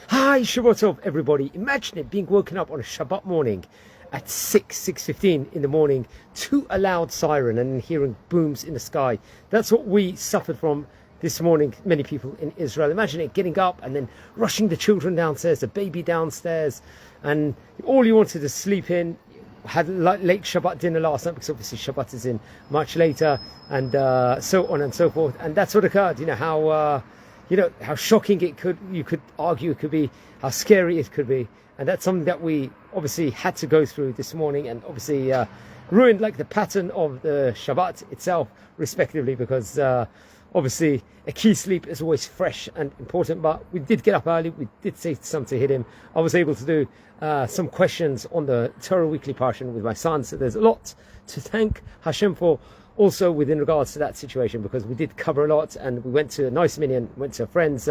Hi, Shavuot Tov, everybody. Imagine it being woken up on a Shabbat morning at 6:15 in the morning to a loud siren and hearing booms in the sky. That's what we suffered from this morning, many people in Israel. Imagine it, getting up and then rushing the children downstairs, the baby downstairs, and all you wanted to sleep in. Had late Shabbat dinner last night because obviously Shabbat is in much later, and so on and so forth. And that's what occurred. How shocking you could argue it could be, how scary it could be. And that's something that we obviously had to go through this morning, and obviously ruined like the pattern of the Shabbat itself, respectively, because obviously a key sleep is always fresh and important. But we did get up early, we did say something to hit him. I was able to do some questions on the Torah Weekly Parshan with my son, so there's a lot to thank Hashem for. Also within regards to that situation, because we did cover a lot, and we went to a nice minyan, went to a friend's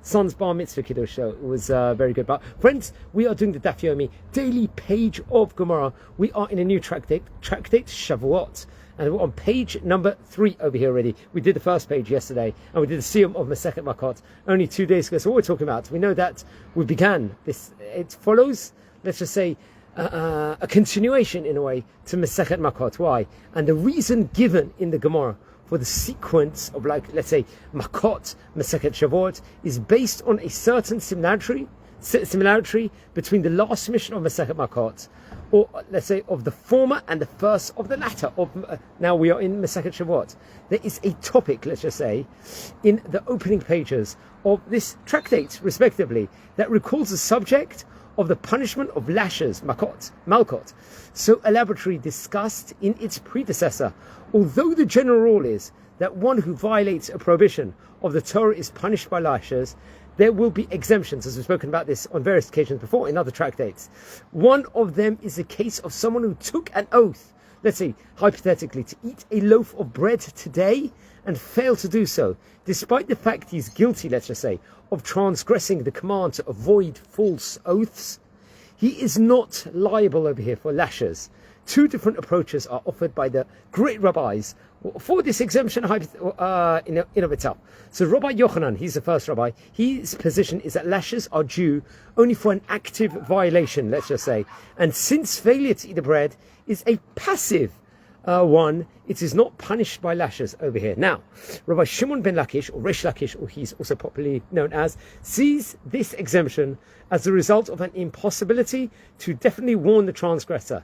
son's bar mitzvah kiddush, so it was very good. But friends, we are doing the Daf Yomi daily page of Gemara. We are in a new tractate Shavuot, and we're on page number 3 over here already. We did the first page yesterday, and we did the Siyum of Masechet Makot only 2 days ago. So what we're talking about, we know that we began this, it follows, let's just say, a continuation in a way to Masechet Makot. Why? And the reason given in the Gemara for the sequence of, like, let's say, Makot, Masechet Shavuot, is based on a certain similarity between the last mission of Masechet Makot, or let's say of the former and the first of the latter. Now we are in Masechet Shavuot. There is a topic, let's just say, in the opening pages of this tractate, respectively, that recalls the subject of the punishment of lashes, malkot, so elaborately discussed in its predecessor. Although the general rule is that one who violates a prohibition of the Torah is punished by lashes, there will be exemptions, as we've spoken about this on various occasions before in other tractates. One of them is the case of someone who took an oath, let's say, hypothetically, to eat a loaf of bread today and failed to do so, despite the fact he's guilty, let's just say, of transgressing the command to avoid false oaths. He is not liable over here for lashes. 2 different approaches are offered by the great rabbis for this exemption in of itself. So Rabbi Yochanan, he's the first rabbi, his position is that lashes are due only for an active violation, let's just say. And since failure to eat the bread is a passive one, it is not punished by lashes over here. Now, Rabbi Shimon ben Lakish, or Resh Lakish, or he's also popularly known as, sees this exemption as the result of an impossibility to definitely warn the transgressor,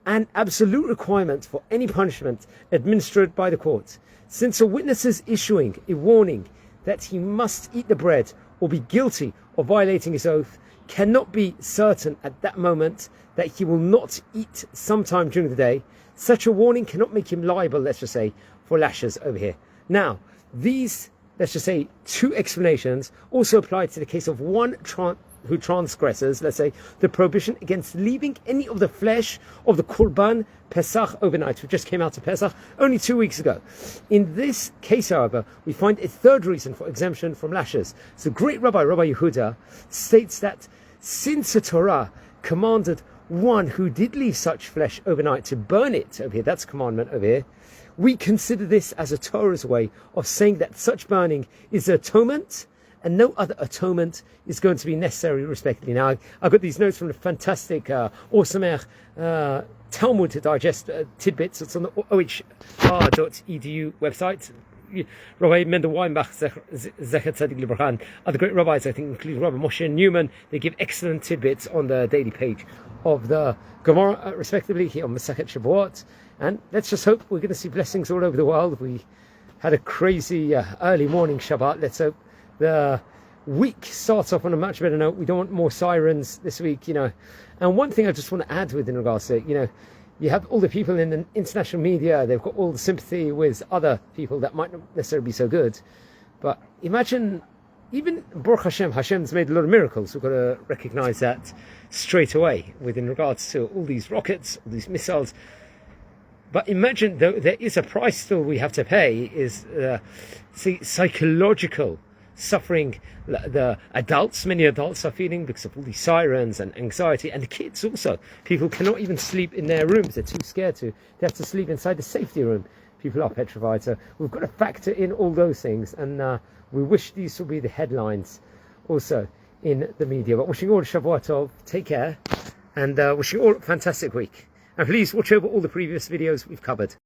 an absolute requirement for any punishment administered by the court. Since a witness is issuing a warning that he must eat the bread or be guilty of violating his oath, cannot be certain at that moment that he will not eat sometime during the day, such a warning cannot make him liable, let's just say, for lashes over here. Now, these, let's just say, 2 explanations also apply to the case of one who transgresses, let's say, the prohibition against leaving any of the flesh of the Korban Pesach overnight, which just came out of Pesach only 2 weeks ago. In this case, however, we find a third reason for exemption from lashes. So great Rabbi Yehuda states that since the Torah commanded one who did leave such flesh overnight to burn it over here, that's a commandment over here, we consider this as a Torah's way of saying that such burning is atonement, and no other atonement is going to be necessary, respectively. Now, I've got these notes from the fantastic Orsamer Talmud to digest tidbits. It's on the ohr.edu website. Rabbi Mendel Weinbach, Zecher Tzadik Librachan, other great rabbis, I think, including Rabbi Moshe Newman, they give excellent tidbits on the daily page of the Gemara, respectively, here on Masechet Shavuot. And let's just hope we're going to see blessings all over the world. We had a crazy early morning Shabbat. Let's hope the week starts off on a much better note. We don't want more sirens this week, And one thing I just want to add with in regards to it, you have all the people in the international media, they've got all the sympathy with other people that might not necessarily be so good. But imagine, even Baruch Hashem, Hashem's made a lot of miracles. We've got to recognize that straight away within regards to all these rockets, all these missiles. But imagine, though, there is a price still we have to pay, is psychological suffering the adults, many adults are feeling because of all these sirens and anxiety, and the kids also. People cannot even sleep in their rooms, they're too scared to. They have to sleep inside the safety room. People are petrified, so we've got to factor in all those things, and we wish these will be the headlines. Also, in the media. But wishing you all a Shavuot Tov, take care, and wishing you all a fantastic week. And please watch over all the previous videos we've covered.